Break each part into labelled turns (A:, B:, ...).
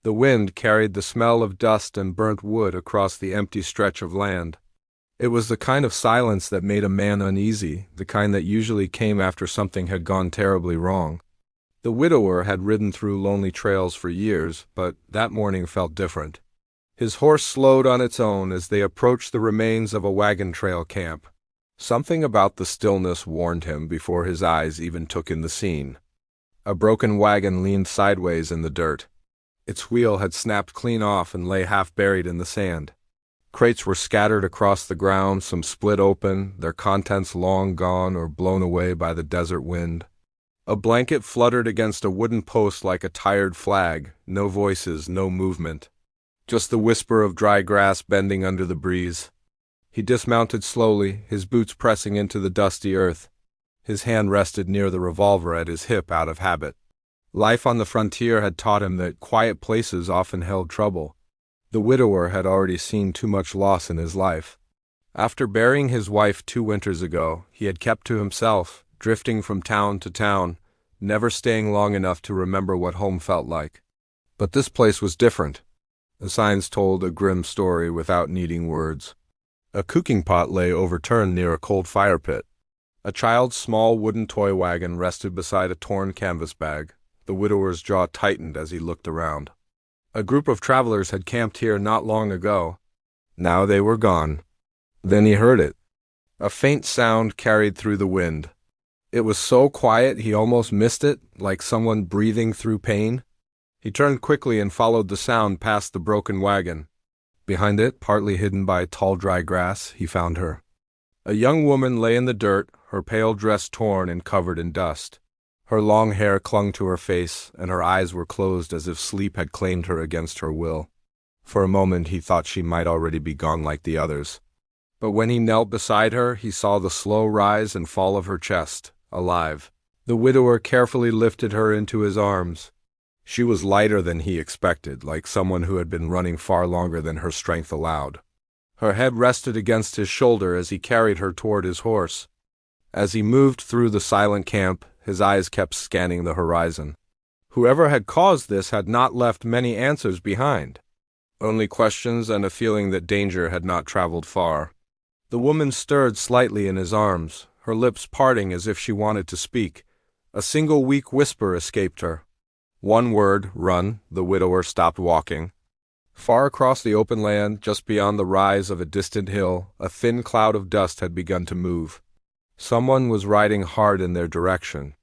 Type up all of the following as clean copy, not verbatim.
A: The wind carried the smell of dust and burnt wood across the empty stretch of land. It was the kind of silence that made a man uneasy, the kind that usually came after something had gone terribly wrong. The widower had ridden through lonely trails for years, but that morning felt different. His horse slowed on its own as they approached the remains of a wagon trail camp. Something about the stillness warned him before his eyes even took in the scene. A broken wagon leaned sideways in the dirt. Its wheel had snapped clean off and lay half buried in the sand. Crates were scattered across the ground, some split open, their contents long gone or blown away by the desert wind. A blanket fluttered against a wooden post like a tired flag, no voices, no movement. Just the whisper of dry grass bending under the breeze. He dismounted slowly, his boots pressing into the dusty earth. His hand rested near the revolver at his hip out of habit. Life on the frontier had taught him that quiet places often held trouble. The widower had already seen too much loss in his life. After burying his wife 2 winters ago, he had kept to himself, drifting from town to town, never staying long enough to remember what home felt like. But this place was different. The signs told a grim story without needing words. A cooking pot lay overturned near a cold fire pit. A child's small wooden toy wagon rested beside a torn canvas bag. The widower's jaw tightened as he looked around. A group of travelers had camped here not long ago. Now they were gone. Then he heard it. A faint sound carried through the wind. It was so quiet he almost missed it, like someone breathing through pain. He turned quickly and followed the sound past the broken wagon. Behind it, partly hidden by tall dry grass, he found her. A young woman lay in the dirt, her pale dress torn and covered in dust. Her long hair clung to her face, and her eyes were closed as if sleep had claimed her against her will. For a moment he thought she might already be gone like the others. But when he knelt beside her, he saw the slow rise and fall of her chest, alive. The widower carefully lifted her into his arms. She was lighter than he expected, like someone who had been running far longer than her strength allowed. Her head rested against his shoulder as he carried her toward his horse. As he moved through the silent camp, his eyes kept scanning the horizon. Whoever had caused this had not left many answers behind. Only questions and a feeling that danger had not traveled far. The woman stirred slightly in his arms, her lips parting as if she wanted to speak. A single weak whisper escaped her. One word, run. The widower stopped walking. Far across the open land, just beyond the rise of a distant hill, a thin cloud of dust had begun to move. Someone was riding hard in their direction.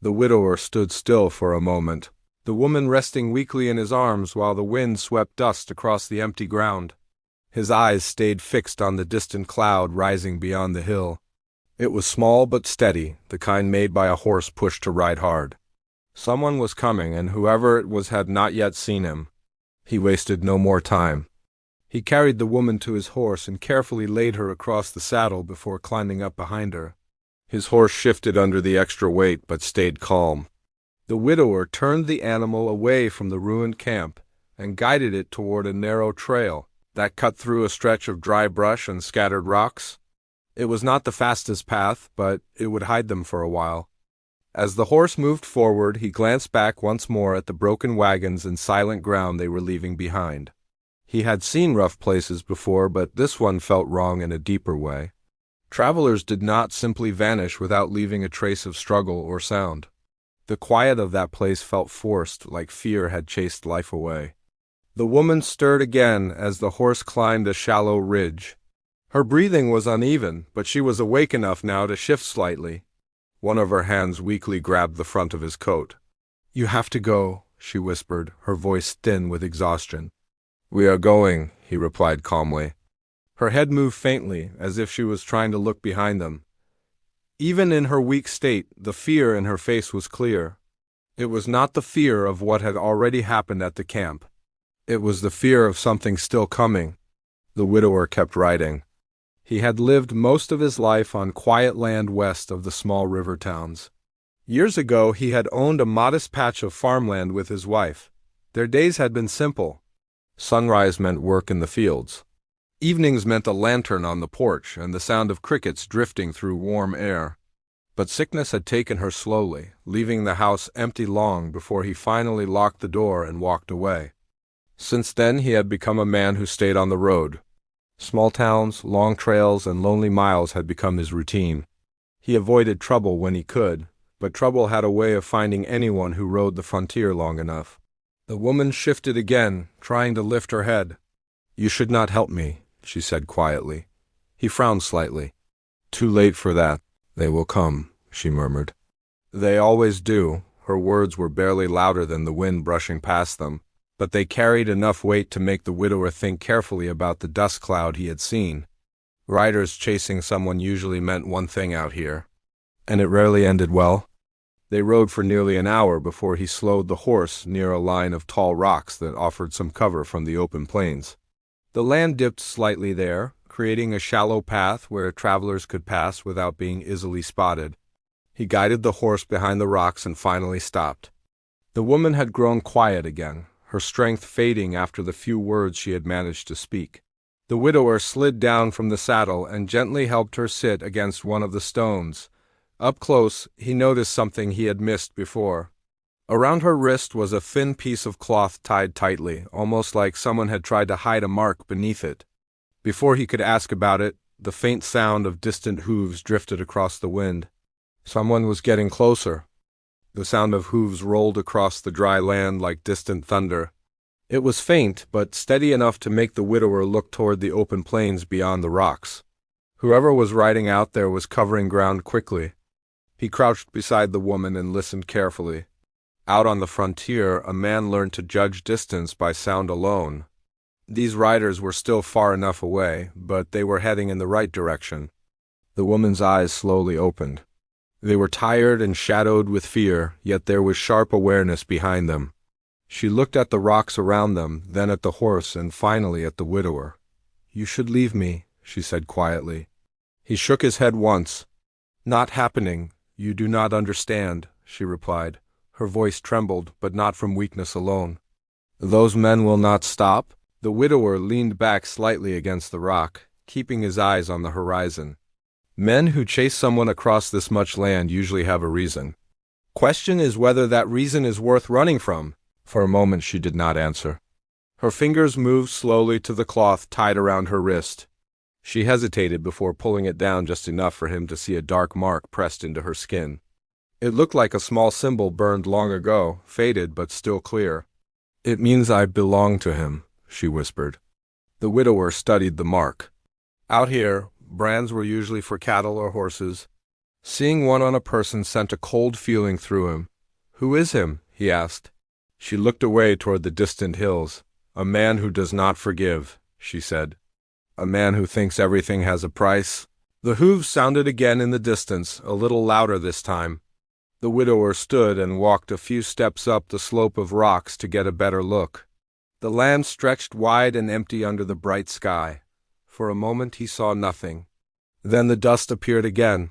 A: The widower stood still for a moment, the woman resting weakly in his arms while the wind swept dust across the empty ground. His eyes stayed fixed on the distant cloud rising beyond the hill. It was small but steady, the kind made by a horse pushed to ride hard. Someone was coming, and whoever it was had not yet seen him. He wasted no more time. He carried the woman to his horse and carefully laid her across the saddle before climbing up behind her. His horse shifted under the extra weight but stayed calm. The widower turned the animal away from the ruined camp and guided it toward a narrow trail that cut through a stretch of dry brush and scattered rocks. It was not the fastest path, but it would hide them for a while. As the horse moved forward, he glanced back once more at the broken wagons and silent ground they were leaving behind. He had seen rough places before, but this one felt wrong in a deeper way. Travelers did not simply vanish without leaving a trace of struggle or sound. The quiet of that place felt forced, like fear had chased life away. The woman stirred again as the horse climbed a shallow ridge. Her breathing was uneven, but she was awake enough now to shift slightly. One of her hands weakly grabbed the front of his coat. "You have to go," she whispered, her voice thin with exhaustion. "We are going," he replied calmly. Her head moved faintly, as if she was trying to look behind them. Even in her weak state, the fear in her face was clear. It was not the fear of what had already happened at the camp. It was the fear of something still coming. The widower kept riding. He had lived most of his life on quiet land west of the small river towns. Years ago, he had owned a modest patch of farmland with his wife. Their days had been simple. Sunrise meant work in the fields. Evenings meant a lantern on the porch and the sound of crickets drifting through warm air. But sickness had taken her slowly, leaving the house empty long before he finally locked the door and walked away. Since then he had become a man who stayed on the road. Small towns, long trails, and lonely miles had become his routine. He avoided trouble when he could, but trouble had a way of finding anyone who rode the frontier long enough. The woman shifted again, trying to lift her head. "You should not help me," she said quietly. He frowned slightly. "Too late for that. They will come," she murmured. "They always do." Her words were barely louder than the wind brushing past them, but they carried enough weight to make the widower think carefully about the dust cloud he had seen. Riders chasing someone usually meant one thing out here, and it rarely ended well. They rode for nearly an hour before he slowed the horse near a line of tall rocks that offered some cover from the open plains. The land dipped slightly there, creating a shallow path where travelers could pass without being easily spotted. He guided the horse behind the rocks and finally stopped. The woman had grown quiet again, her strength fading after the few words she had managed to speak. The widower slid down from the saddle and gently helped her sit against one of the stones. Up close, he noticed something he had missed before. Around her wrist was a thin piece of cloth tied tightly, almost like someone had tried to hide a mark beneath it. Before he could ask about it, the faint sound of distant hooves drifted across the wind. Someone was getting closer. The sound of hooves rolled across the dry land like distant thunder. It was faint, but steady enough to make the widower look toward the open plains beyond the rocks. Whoever was riding out there was covering ground quickly. He crouched beside the woman and listened carefully. Out on the frontier, a man learned to judge distance by sound alone. These riders were still far enough away, but they were heading in the right direction. The woman's eyes slowly opened. They were tired and shadowed with fear, yet there was sharp awareness behind them. She looked at the rocks around them, then at the horse, and finally at the widower. "You should leave me," she said quietly. He shook his head once. "Not happening. You do not understand," she replied. Her voice trembled, but not from weakness alone. "Those men will not stop?" The widower leaned back slightly against the rock, keeping his eyes on the horizon. "Men who chase someone across this much land usually have a reason. Question is whether that reason is worth running from." For a moment she did not answer. Her fingers moved slowly to the cloth tied around her wrist. She hesitated before pulling it down just enough for him to see a dark mark pressed into her skin. It looked like a small symbol burned long ago, faded but still clear. "It means I belong to him," she whispered. The widower studied the mark. Out here, brands were usually for cattle or horses. Seeing one on a person sent a cold feeling through him. "Who is him?" he asked. She looked away toward the distant hills. "A man who does not forgive," she said. "A man who thinks everything has a price." The hooves sounded again in the distance, a little louder this time. The widower stood and walked a few steps up the slope of rocks to get a better look. The land stretched wide and empty under the bright sky. For a moment he saw nothing. Then the dust appeared again.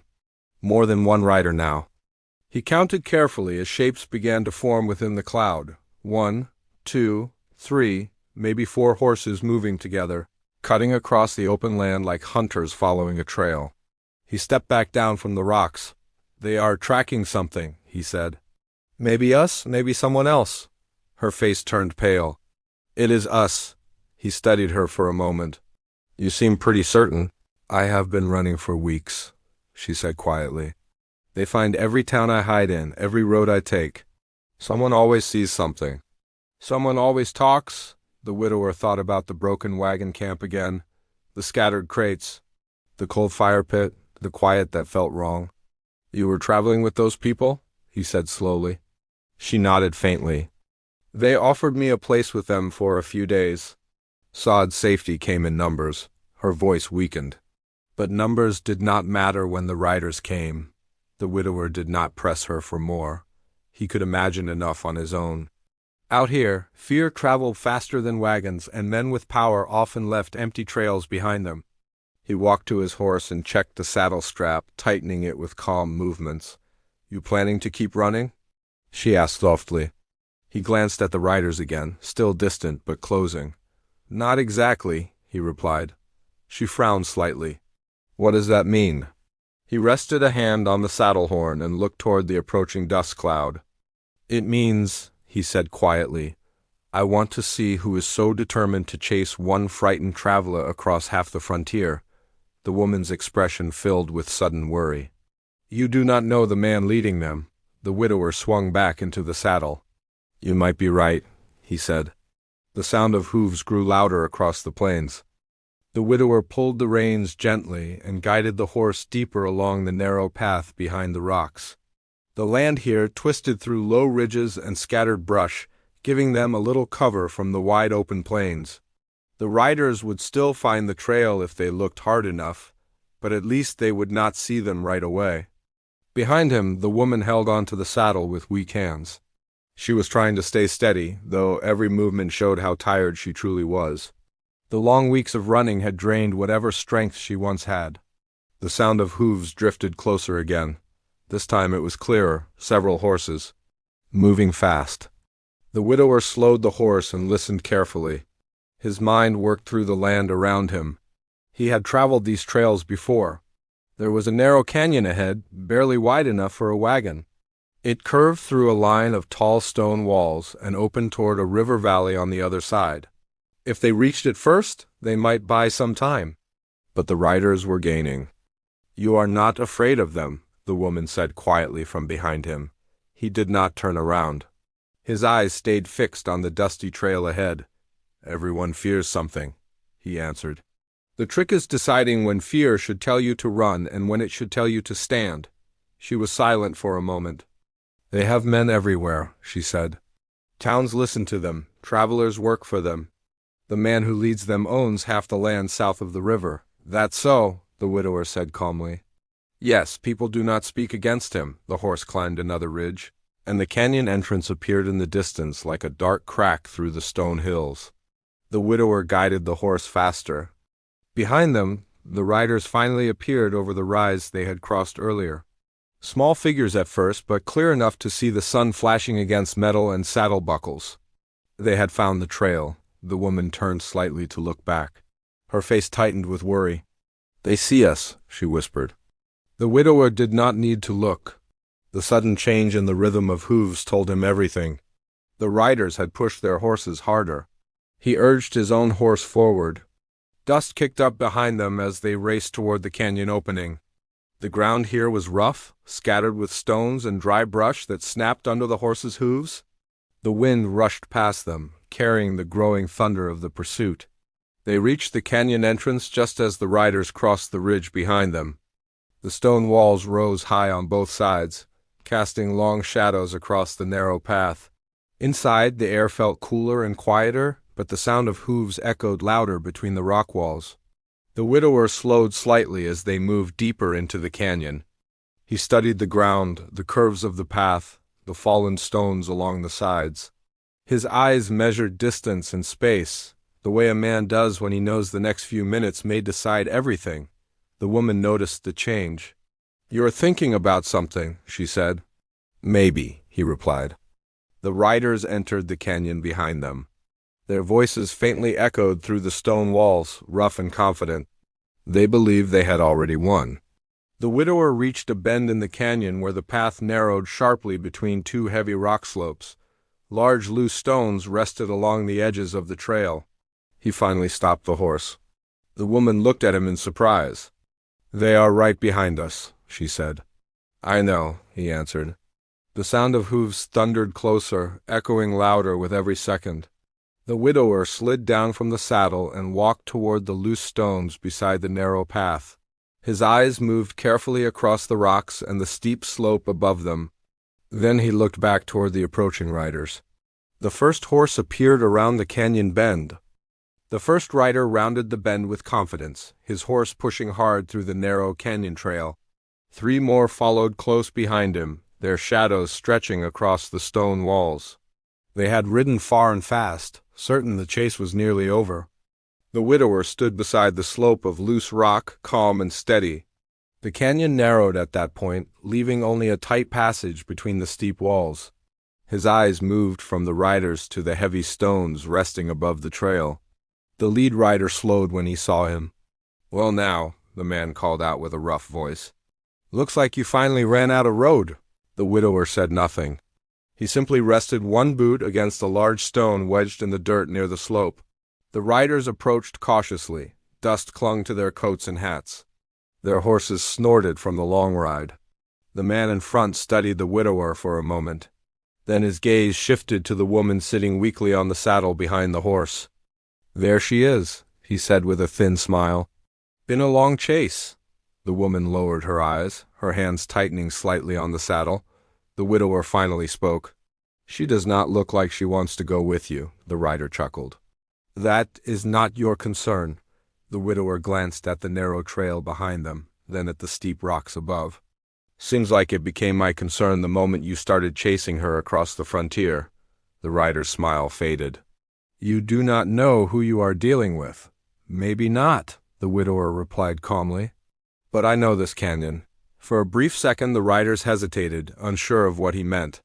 A: More than one rider now. He counted carefully as shapes began to form within the cloud. 1, 2, 3, maybe 4 horses moving together, cutting across the open land like hunters following a trail. He stepped back down from the rocks. "They are tracking something," he said. "Maybe us, maybe someone else." Her face turned pale. "It is us." He studied her for a moment. "You seem pretty certain." "I have been running for weeks," she said quietly. "They find every town I hide in, every road I take. Someone always sees something. Someone always talks." The widower thought about the broken wagon camp again, the scattered crates, the cold fire pit, the quiet that felt wrong. "You were traveling with those people?" he said slowly. She nodded faintly. "They offered me a place with them for a few days." Sod's safety came in numbers. Her voice weakened. But numbers did not matter when the riders came. The widower did not press her for more. He could imagine enough on his own. Out here, fear traveled faster than wagons, and men with power often left empty trails behind them. He walked to his horse and checked the saddle strap, tightening it with calm movements. "You planning to keep running?" she asked softly. He glanced at the riders again, still distant but closing. "Not exactly," he replied. She frowned slightly. "What does that mean?" He rested a hand on the saddle horn and looked toward the approaching dust cloud. "It means," he said quietly, I want to see who is so determined to chase one frightened traveler across half the frontier. The woman's expression filled with sudden worry. You do not know the man leading them. The widower swung back into the saddle. You might be right, he said. The sound of hooves grew louder across the plains. The widower pulled the reins gently and guided the horse deeper along the narrow path behind the rocks. The land here twisted through low ridges and scattered brush, giving them a little cover from the wide open plains. The riders would still find the trail if they looked hard enough, but at least they would not see them right away. Behind him, the woman held onto the saddle with weak hands. She was trying to stay steady, though every movement showed how tired she truly was. The long weeks of running had drained whatever strength she once had. The sound of hooves drifted closer again. This time it was clearer, several horses, moving fast. The widower slowed the horse and listened carefully. His mind worked through the land around him. He had traveled these trails before. There was a narrow canyon ahead, barely wide enough for a wagon. It curved through a line of tall stone walls and opened toward a river valley on the other side. If they reached it first, they might buy some time. But the riders were gaining. You are not afraid of them, the woman said quietly from behind him. He did not turn around. His eyes stayed fixed on the dusty trail ahead. Everyone fears something, he answered. The trick is deciding when fear should tell you to run and when it should tell you to stand. She was silent for a moment. They have men everywhere, she said. Towns listen to them, travelers work for them. The man who leads them owns half the land south of the river. That's so, the widower said calmly. Yes, people do not speak against him. The horse climbed another ridge, and the canyon entrance appeared in the distance like a dark crack through the stone hills. The widower guided the horse faster. Behind them, the riders finally appeared over the rise they had crossed earlier. Small figures at first, but clear enough to see the sun flashing against metal and saddle buckles. They had found the trail. The woman turned slightly to look back. Her face tightened with worry. They see us, she whispered. The widower did not need to look. The sudden change in the rhythm of hooves told him everything. The riders had pushed their horses harder. He urged his own horse forward. Dust kicked up behind them as they raced toward the canyon opening. The ground here was rough, scattered with stones and dry brush that snapped under the horses' hooves. The wind rushed past them, carrying the growing thunder of the pursuit. They reached the canyon entrance just as the riders crossed the ridge behind them. The stone walls rose high on both sides, casting long shadows across the narrow path. Inside, the air felt cooler and quieter, but the sound of hooves echoed louder between the rock walls. The widower slowed slightly as they moved deeper into the canyon. He studied the ground, the curves of the path, the fallen stones along the sides. His eyes measured distance and space, the way a man does when he knows the next few minutes may decide everything. The woman noticed the change. "You are thinking about something," she said. "Maybe," he replied. The riders entered the canyon behind them. Their voices faintly echoed through the stone walls, rough and confident. They believed they had already won. The widower reached a bend in the canyon where the path narrowed sharply between two heavy rock slopes. Large loose stones rested along the edges of the trail. He finally stopped the horse. The woman looked at him in surprise. "They are right behind us," she said. "I know," he answered. The sound of hooves thundered closer, echoing louder with every second. The widower slid down from the saddle and walked toward the loose stones beside the narrow path. His eyes moved carefully across the rocks and the steep slope above them. Then he looked back toward the approaching riders. The first horse appeared around the canyon bend. The first rider rounded the bend with confidence, his horse pushing hard through the narrow canyon trail. 3 more followed close behind him, their shadows stretching across the stone walls. They had ridden far and fast, certain the chase was nearly over. The widower stood beside the slope of loose rock, calm and steady. The canyon narrowed at that point, leaving only a tight passage between the steep walls. His eyes moved from the riders to the heavy stones resting above the trail. The lead rider slowed when he saw him. "Well now," the man called out with a rough voice. "Looks like you finally ran out of road." The widower said nothing. He simply rested one boot against a large stone wedged in the dirt near the slope. The riders approached cautiously. Dust clung to their coats and hats. Their horses snorted from the long ride. The man in front studied the widower for a moment. Then his gaze shifted to the woman sitting weakly on the saddle behind the horse. "There she is," he said with a thin smile. "Been a long chase." The woman lowered her eyes, her hands tightening slightly on the saddle. The widower finally spoke. "She does not look like she wants to go with you," the rider chuckled. "That is not your concern." The widower glanced at the narrow trail behind them, then at the steep rocks above. "Seems like it became my concern the moment you started chasing her across the frontier." The rider's smile faded. "You do not know who you are dealing with." "Maybe not," the widower replied calmly. "But I know this canyon." For a brief second the riders hesitated, unsure of what he meant.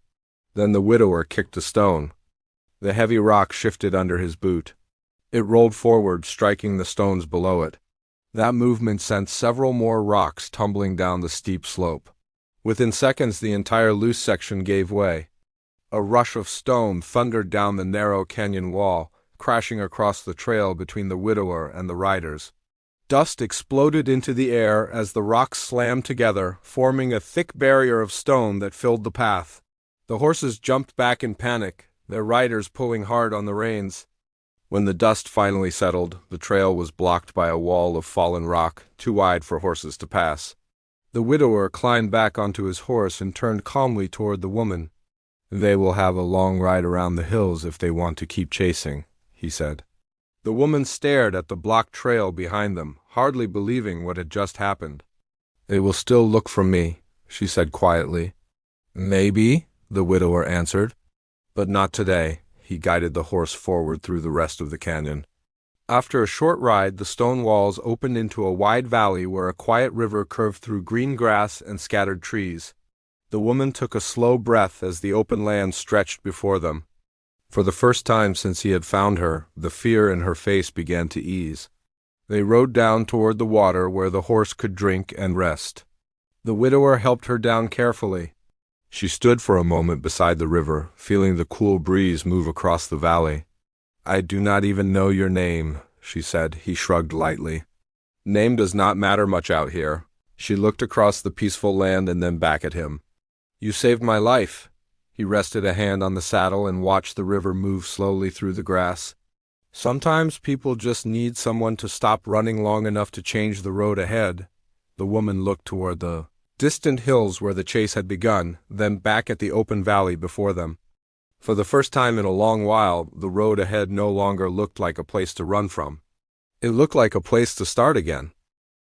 A: Then the widower kicked a stone. The heavy rock shifted under his boot. It rolled forward, striking the stones below it. That movement sent several more rocks tumbling down the steep slope. Within seconds the entire loose section gave way. A rush of stone thundered down the narrow canyon wall, crashing across the trail between the widower and the riders. Dust exploded into the air as the rocks slammed together, forming a thick barrier of stone that filled the path. The horses jumped back in panic, their riders pulling hard on the reins. When the dust finally settled, the trail was blocked by a wall of fallen rock, too wide for horses to pass. The widower climbed back onto his horse and turned calmly toward the woman. "They will have a long ride around the hills if they want to keep chasing," he said. The woman stared at the blocked trail behind them, hardly believing what had just happened. "They will still look for me," she said quietly. "Maybe," the widower answered. "But not today." He guided the horse forward through the rest of the canyon. After a short ride, the stone walls opened into a wide valley where a quiet river curved through green grass and scattered trees. The woman took a slow breath as the open land stretched before them. For the first time since he had found her, the fear in her face began to ease. They rode down toward the water where the horse could drink and rest. The widower helped her down carefully. She stood for a moment beside the river, feeling the cool breeze move across the valley. "I do not even know your name," she said. He shrugged lightly. "Name does not matter much out here." She looked across the peaceful land and then back at him. "You saved my life." He rested a hand on the saddle and watched the river move slowly through the grass. "Sometimes people just need someone to stop running long enough to change the road ahead." The woman looked toward the distant hills where the chase had begun, then back at the open valley before them. For the first time in a long while, the road ahead no longer looked like a place to run from. It looked like a place to start again.